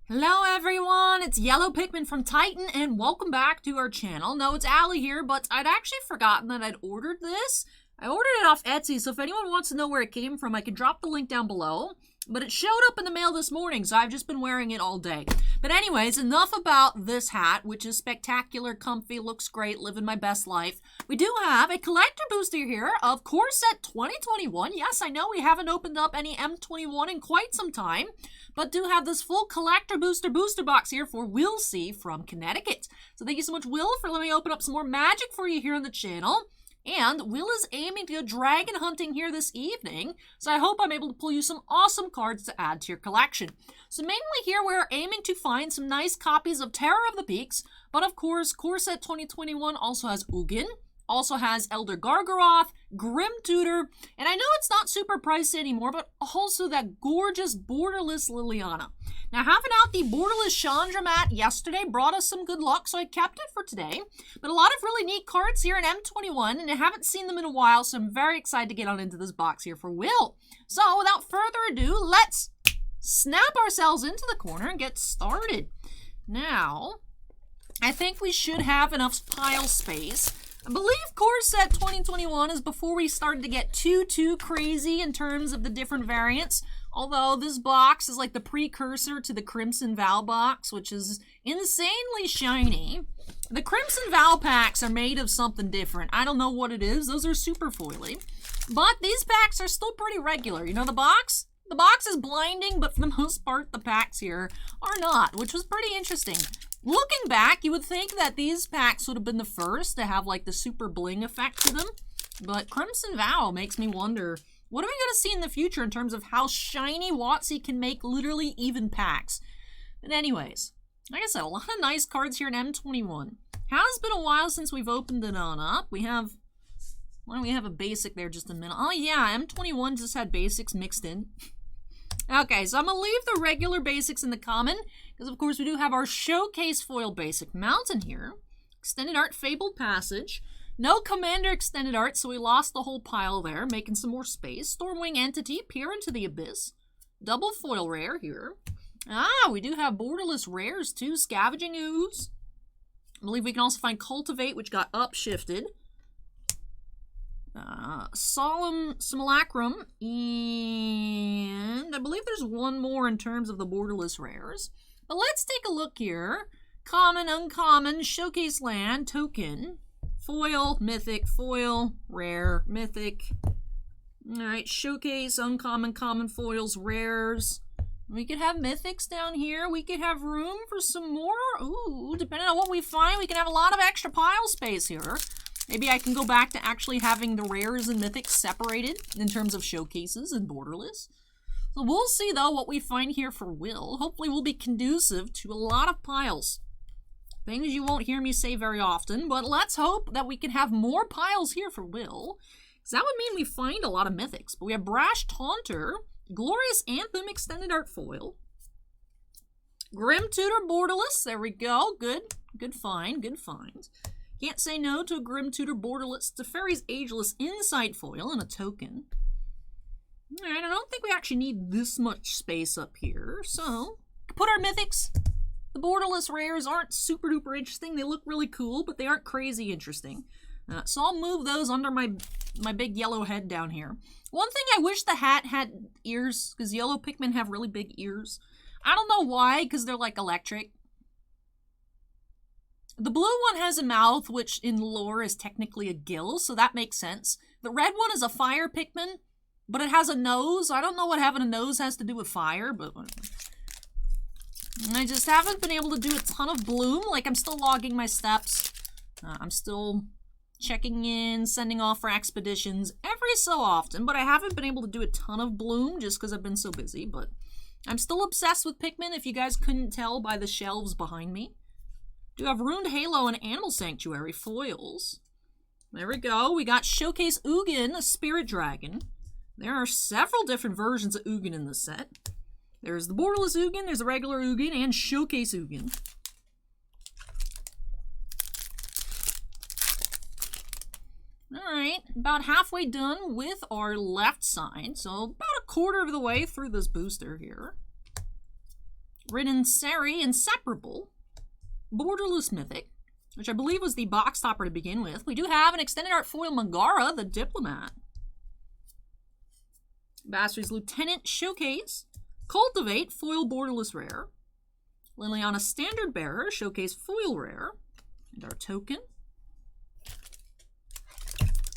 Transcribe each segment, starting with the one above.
Hello everyone, it's Yellow Pikmin from Titan and welcome back to our channel. No, it's Allie here, but I'd actually forgotten that I'd ordered this. I ordered it off Etsy, so if anyone wants to know where it came from, I can drop the link down below. But it showed up in the mail this morning, so I've just been wearing it all day. But anyways, enough about this hat, which is spectacular, comfy, looks great, living my best life. We do have a collector booster here of Core Set 2021. Yes, I know we haven't opened up any M21 in quite some time, but do have this full collector booster box here for Will C from Connecticut. So thank you so much, Will, for letting me open up some more magic for you here on the channel. And Will is aiming to go dragon hunting here this evening, so I hope I'm able to pull you some awesome cards to add to your collection. So mainly here we're aiming to find some nice copies of Terror of the Peaks, but of course Core Set 2021 also has Ugin, also has Elder Gargaroth, Grim Tutor, and I know it's not super pricey anymore, but also that gorgeous borderless Liliana. Now, having out the borderless Chandra mat yesterday brought us some good luck, so I kept it for today. But a lot of really neat cards here in M21, and I haven't seen them in a while, so I'm very excited to get on into this box here for Will. So, without further ado, let's snap ourselves into the corner and get started. Now, I think we should have enough pile space. I believe Core Set 2021 is before we started to get too crazy in terms of the different variants. Although this box is like the precursor to the Crimson Vow box, which is insanely shiny. The Crimson Vow packs are made of something different. I don't know what it is. Those are super foily. But these packs are still pretty regular. You know the box? The box is blinding, but for the most part, the packs here are not, which was pretty interesting. Looking back, you would think that these packs would have been the first to have like the super bling effect to them. But Crimson Vow makes me wonder, what are we going to see in the future in terms of how shiny WotC can make literally even packs? But anyways, like I said, a lot of nice cards here in M21. Has been a while since we've opened it on up. Why don't we have a basic there just a minute? Oh yeah, M21 just had basics mixed in. Okay, so I'm going to leave the regular basics in the common, because of course we do have our Showcase Foil Basic Mountain here. Extended Art Fabled Passage. No Commander Extended Art, so we lost the whole pile there, making some more space. Stormwing Entity, Peer into the Abyss. Double Foil Rare here. Ah, we do have borderless rares too. Scavenging Ooze. I believe we can also find Cultivate, which got upshifted. Solemn Simulacrum, and I believe there's one more in terms of the borderless rares. But let's take a look here. Common, uncommon, showcase land, token, foil, mythic, foil, rare, mythic. Alright, showcase, uncommon, common, foils, rares. We could have mythics down here. We could have room for some more. Ooh, depending on what we find, we can have a lot of extra pile space here. Maybe I can go back to actually having the rares and mythics separated in terms of showcases and borderless. So we'll see, though, what we find here for Will. Hopefully we'll be conducive to a lot of piles. Things you won't hear me say very often, but let's hope that we can have more piles here for Will. Because that would mean we find a lot of mythics. But we have Brash Taunter, Glorious Anthem Extended Art Foil, Grim Tutor Borderless, there we go, good find, good find. Can't say no to a Grim Tutor Borderless, Teferi's Ageless Insight Foil, and a token. Alright, I don't think we actually need this much space up here, so put our mythics. The borderless rares aren't super duper interesting. They look really cool, but they aren't crazy interesting. So I'll move those under my big yellow head down here. One thing I wish the hat had ears, because yellow Pikmin have really big ears. I don't know why, because they're like electric. The blue one has a mouth, which in lore is technically a gill, so that makes sense. The red one is a fire Pikmin, but it has a nose. I don't know what having a nose has to do with fire, but I just haven't been able to do a ton of bloom. Like, I'm still logging my steps. I'm still checking in, sending off for expeditions every so often, but I haven't been able to do a ton of bloom just because I've been so busy, but I'm still obsessed with Pikmin, if you guys couldn't tell by the shelves behind me. Do have Ruined Halo and Animal Sanctuary foils. There we go. We got Showcase Ugin, a Spirit Dragon. There are several different versions of Ugin in this set. There's the borderless Ugin, there's the regular Ugin, and Showcase Ugin. Alright, about halfway done with our left side, so about a quarter of the way through this booster here. Ridden Sari Inseparable, Borderless Mythic, which I believe was the box topper to begin with. We do have an extended art foil Mangara, the Diplomat. Basri's Lieutenant Showcase, Cultivate, foil borderless rare. Liliana Standard Bearer, Showcase foil rare. And our token.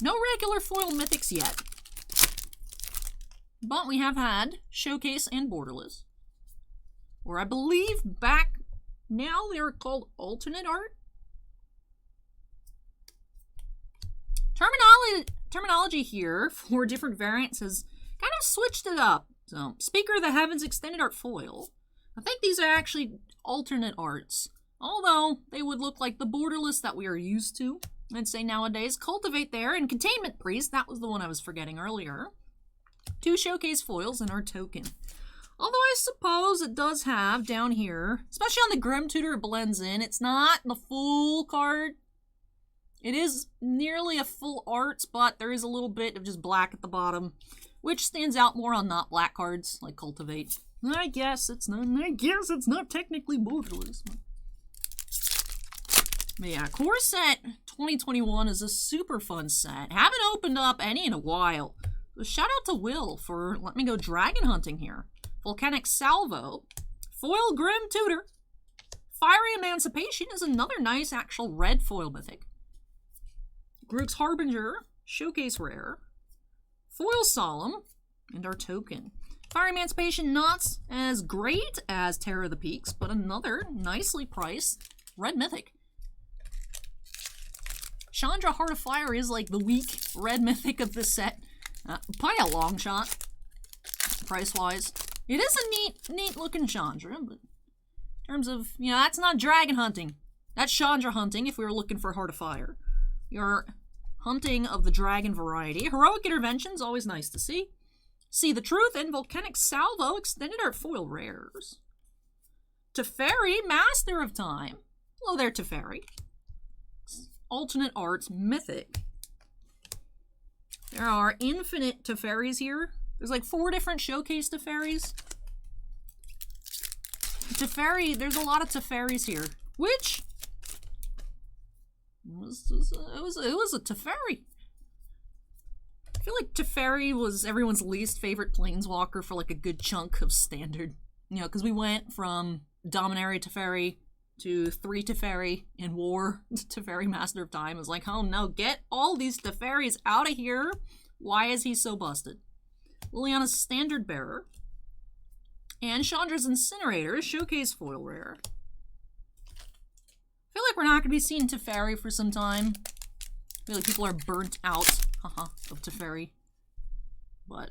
No regular foil mythics yet. But we have had Showcase and Borderless. Or I believe back now they're called alternate art. Terminology here for different variants has kind of switched it up. So, Speaker of the Heavens extended art foil. I think these are actually alternate arts. Although they would look like the borderless that we are used to. I'd say nowadays. Cultivate there and Containment Priest. That was the one I was forgetting earlier. 2 showcase foils and our token. Although I suppose it does have down here, especially on the Grim Tutor, it blends in. It's not the full card. It is nearly a full art, but there is a little bit of just black at the bottom, which stands out more on not black cards like Cultivate. I guess it's not technically borderless. But yeah, Core Set 2021 is a super fun set. Haven't opened up any in a while. So shout out to Will for letting me go dragon hunting here. Volcanic Salvo, Foil Grim Tutor, Fiery Emancipation is another nice actual red foil mythic. Grook's Harbinger, Showcase Rare, Foil Solemn, and our token. Fiery Emancipation not as great as Terror of the Peaks, but another nicely priced red mythic. Chandra Heart of Fire is like the weak red mythic of this set. Probably a long shot, price-wise. It is a neat looking Chandra, but in terms of, you know, that's not dragon hunting. That's Chandra hunting if we were looking for Heart of Fire. Your hunting of the dragon variety. Heroic Intervention's always nice to see. See the Truth and Volcanic Salvo extended art foil rares. Teferi, Master of Time. Hello there, Teferi. Alternate Arts Mythic. There are infinite Teferis here. There's like 4 different showcase Teferis. Teferi, there's a lot of Teferis here. Which it was a Teferi. I feel like Teferi was everyone's least favorite planeswalker for like a good chunk of standard. You know, because we went from Dominary Teferi to 3 Teferi in War. Teferi Master of Time is like, oh no, get all these Teferis out of here. Why is he so busted? Liliana's Standard Bearer. And Chandra's Incinerator, Showcase Foil Rare. I feel like we're not going to be seeing Teferi for some time. I feel like people are burnt out of Teferi. But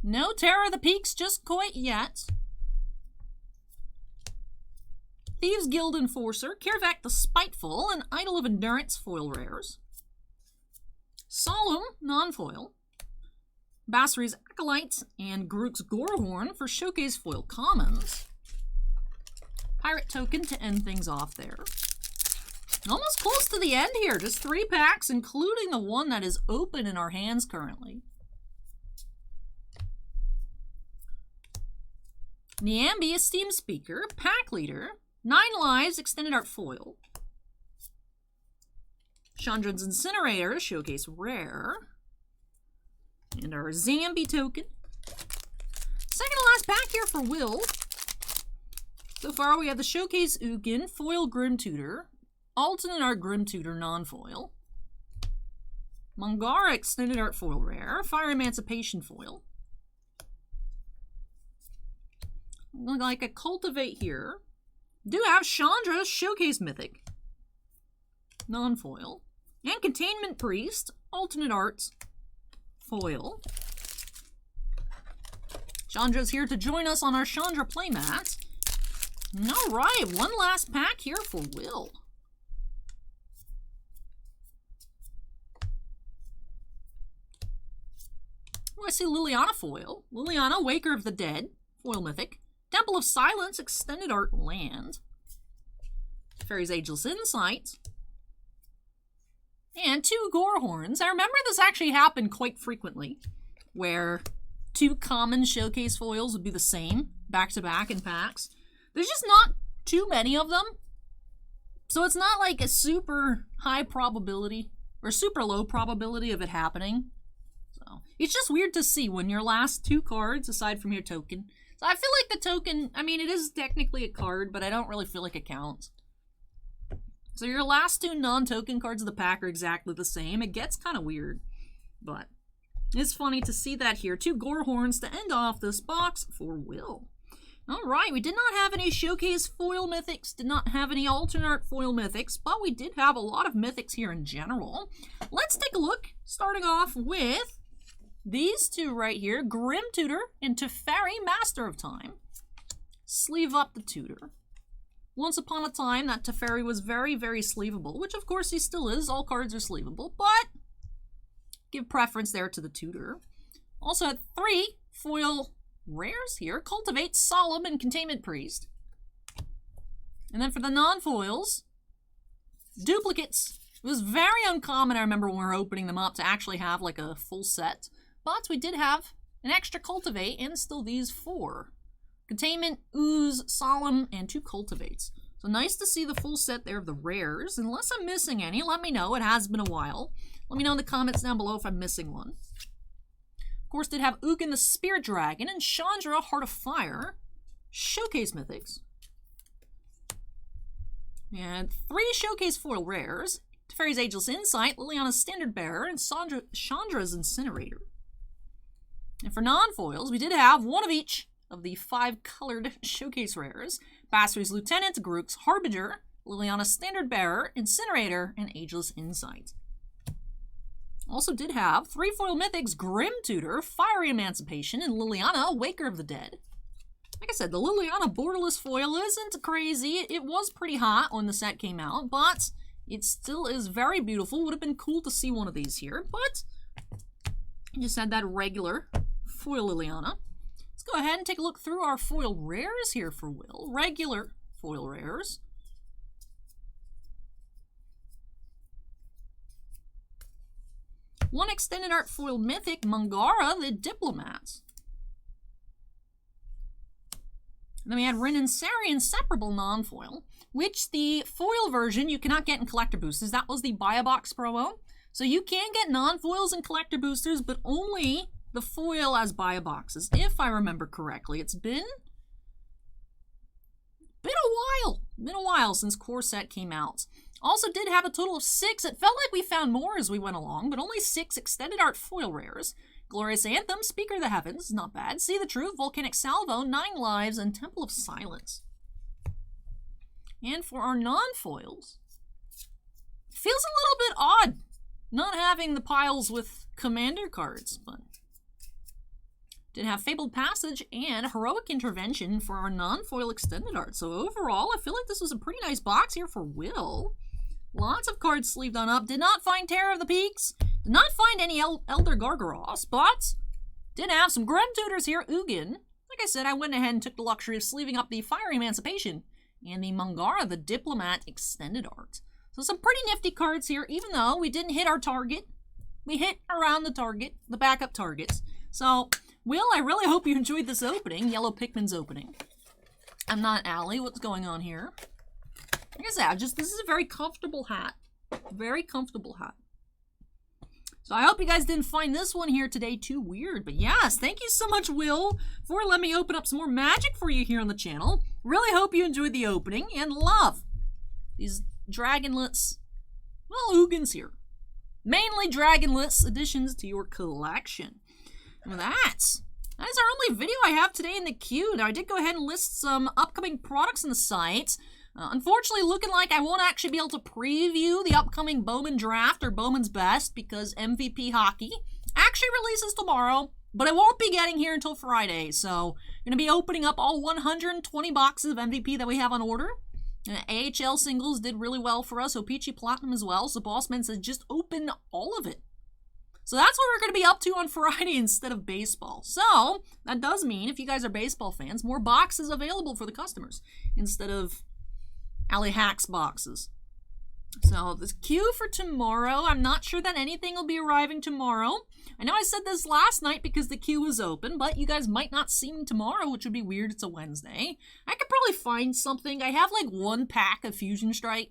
no Terror of the Peaks just quite yet. Thieves Guild Enforcer, Kirvak the Spiteful, and Idol of Endurance foil rares. Solemn, non-foil. Basri's Acolyte and Grook's Gorehorn for showcase foil commons. Pirate token to end things off there. Almost close to the end here. Just 3 packs, including the one that is open in our hands currently. Niambi, Esteemed Speaker, Pack Leader, 9 Lives, Extended Art Foil. Chandra's Incinerator, Showcase Rare. And our Zambi token. Second to last pack here for Will. So far we have the Showcase Ugin, Foil Grim Tutor, Alternate Art Grim Tutor non-foil, Mangara Extended Art Foil Rare, Fire Emancipation Foil. Like a Cultivate here. Do have Chandra's Showcase Mythic, non-foil, and Containment Priest, Alternate Arts, foil. Chandra's here to join us on our Chandra playmat. Alright, one last pack here for Will. Oh, I see Liliana foil. Liliana, Waker of the Dead, foil mythic. Temple of Silence, Extended Art Land. Fairy's Ageless Insight. And 2 Gorehorns. I remember this actually happened quite frequently, where 2 common showcase foils would be the same back-to-back in packs. There's just not too many of them. So it's not like a super high probability or super low probability of it happening. So it's just weird to see when your last 2 cards, aside from your token. So I feel like the token, I mean, it is technically a card, but I don't really feel like it counts. So your last 2 non-token cards of the pack are exactly the same. It gets kind of weird, but it's funny to see that here. 2 Gorehorns to end off this box for Will. All right, we did not have any Showcase Foil Mythics, did not have any Alternate Foil Mythics, but we did have a lot of Mythics here in general. Let's take a look, starting off with these 2 right here, Grim Tutor and Teferi, Master of Time. Sleeve up the Tutor. Once upon a time, that Teferi was very, very sleevable, which of course he still is. All cards are sleevable, but give preference there to the Tutor. Also had 3 foil rares here. Cultivate, Solemn, and Containment Priest. And then for the non-foils, duplicates. It was very uncommon, I remember when we were opening them up, to actually have like a full set. But we did have an extra Cultivate and still these 4. Containment, Ooze, Solemn, and 2 Cultivates. So nice to see the full set there of the rares. Unless I'm missing any, let me know. It has been a while. Let me know in the comments down below if I'm missing one. Of course, did have Ugin the Spirit Dragon and Chandra Heart of Fire. Showcase Mythics. And 3 Showcase Foil Rares. Teferi's Ageless Insight, Liliana's Standard Bearer, and Chandra's Incinerator. And for non-foils, we did have 1 of each of the 5 colored Showcase Rares. Basri's Lieutenant, Garuk's Harbinger, Liliana's Standard Bearer, Incinerator, and Ageless Insight. Also did have 3 foil mythics, Grim Tutor, Fiery Emancipation, and Liliana, Waker of the Dead. Like I said, the Liliana borderless foil isn't crazy. It was pretty hot when the set came out, but it still is very beautiful. Would have been cool to see one of these here, but I just had that regular foil Liliana. Let's go ahead and take a look through our foil rares here for Will. Regular foil rares. One extended art foil mythic, Mangara the Diplomat. And then we had Rin and Sari Inseparable non-foil, which the foil version you cannot get in collector boosters. That was the buy a box promo. So you can get non-foils in collector boosters, but only the foil as buy a boxes, if I remember correctly. It's been a while since Core Set came out. Also did have a total of 6. It felt like we found more as we went along, but only 6 extended art foil rares. Glorious Anthem, Speaker of the Heavens, not bad. See the Truth, Volcanic Salvo, 9 Lives, and Temple of Silence. And for our non-foils, feels a little bit odd not having the piles with commander cards, but did have Fabled Passage and Heroic Intervention for our non-foil extended art. So overall, I feel like this was a pretty nice box here for Will. Lots of cards sleeved on up. Did not find Terror of the Peaks. Did not find any Elder Gargaros, but did have some Grim Tutors here. Ugin. Like I said, I went ahead and took the luxury of sleeving up the Fiery Emancipation and the Mangara the Diplomat extended art. So some pretty nifty cards here, even though we didn't hit our target. We hit around the target, the backup targets. So, Will, I really hope you enjoyed this opening, Yellow Pikmin's opening. I'm not Allie. What's going on here? Like I said, this is a very comfortable hat. Very comfortable hat. So I hope you guys didn't find this one here today too weird. But yes, thank you so much, Will, for letting me open up some more magic for you here on the channel. Really hope you enjoyed the opening and love these dragonless, well, Ugins here. Mainly dragonless additions to your collection. And with that is our only video I have today in the queue. Now, I did go ahead and list some upcoming products on the site. Unfortunately, looking like I won't actually be able to preview the upcoming Bowman Draft or Bowman's Best because MVP Hockey actually releases tomorrow, but I won't be getting here until Friday. So I'm going to be opening up all 120 boxes of MVP that we have on order. AHL singles did really well for us, O-Pee-Chee Platinum as well, so Bossman says just open all of it. So that's what we're going to be up to on Friday instead of baseball. So that does mean, if you guys are baseball fans, more boxes available for the customers instead of Allie Hacks boxes. So the queue for tomorrow, I'm not sure that anything will be arriving tomorrow. I know I said this last night because the queue was open, but you guys might not see me tomorrow, which would be weird. It's a Wednesday. I could probably find something. I have like 1 pack of Fusion Strike.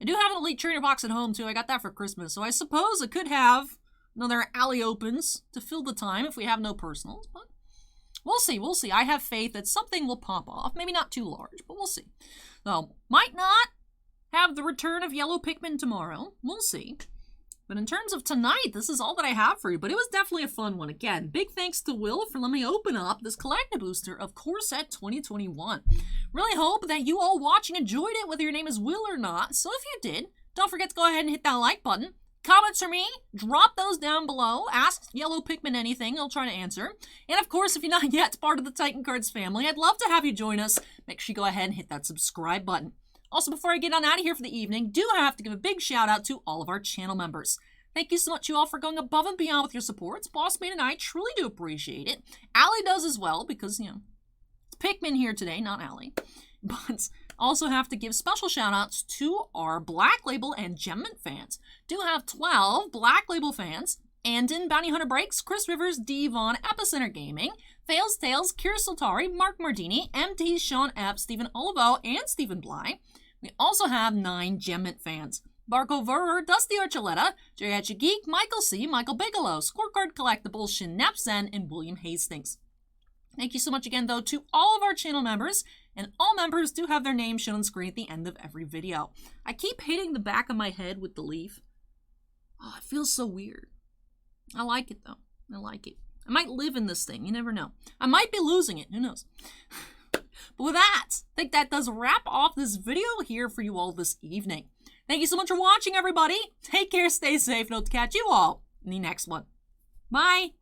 I do have an Elite Trainer box at home too. I got that for Christmas. So I suppose I could have another alley opens to fill the time if we have no personals, but we'll see. We'll see. I have faith that something will pop off. Maybe not too large, but we'll see. So, might not have the return of yellow Pikmin tomorrow. We'll see. But in terms of tonight, this is all that I have for you. But it was definitely a fun one. Again, big thanks to Will for letting me open up this collector booster of Core Set 2021. Really hope that you all watching enjoyed it, whether your name is Will or not. So if you did, don't forget to go ahead and hit that like button. Comments for me, drop those down below. Ask Yellow Pikmin anything, I'll try to answer. And of course, if you're not yet part of the Titan Cards family, I'd love to have you join us. Make sure you go ahead and hit that subscribe button. Also, before I get on out of here for the evening, do have to give a big shout out to all of our channel members. Thank you so much, you all, for going above and beyond with your supports. Bossmate and I truly do appreciate it. Allie does as well, because, you know, it's Pikmin here today, not Allie. But also have to give special shout outs to our Black Label and Gemmint fans. Do have 12 Black Label fans. Andon, Bounty Hunter Breaks, Chris Rivers, Devon, Epicenter Gaming, Fails Tales, Kira Soltari, Mark Mardini, MT, Sean Epps, Stephen Olivo, and Stephen Bly. We also have 9 Gemmint fans. Barco Verrer, Dusty Archuleta, Jerry Geek, Michael C., Michael Bigelow, Scorecard Collectibles, Shinap Zen, and William Hastings. Thank you so much again, though, to all of our channel members, and all members do have their names shown on screen at the end of every video. I keep hitting the back of my head with the leaf. Oh, it feels so weird. I like it, though. I like it. I might live in this thing. You never know. I might be losing it. Who knows? But with that, I think that does wrap off this video here for you all this evening. Thank you so much for watching, everybody. Take care, stay safe, and hope to catch you all in the next one. Bye.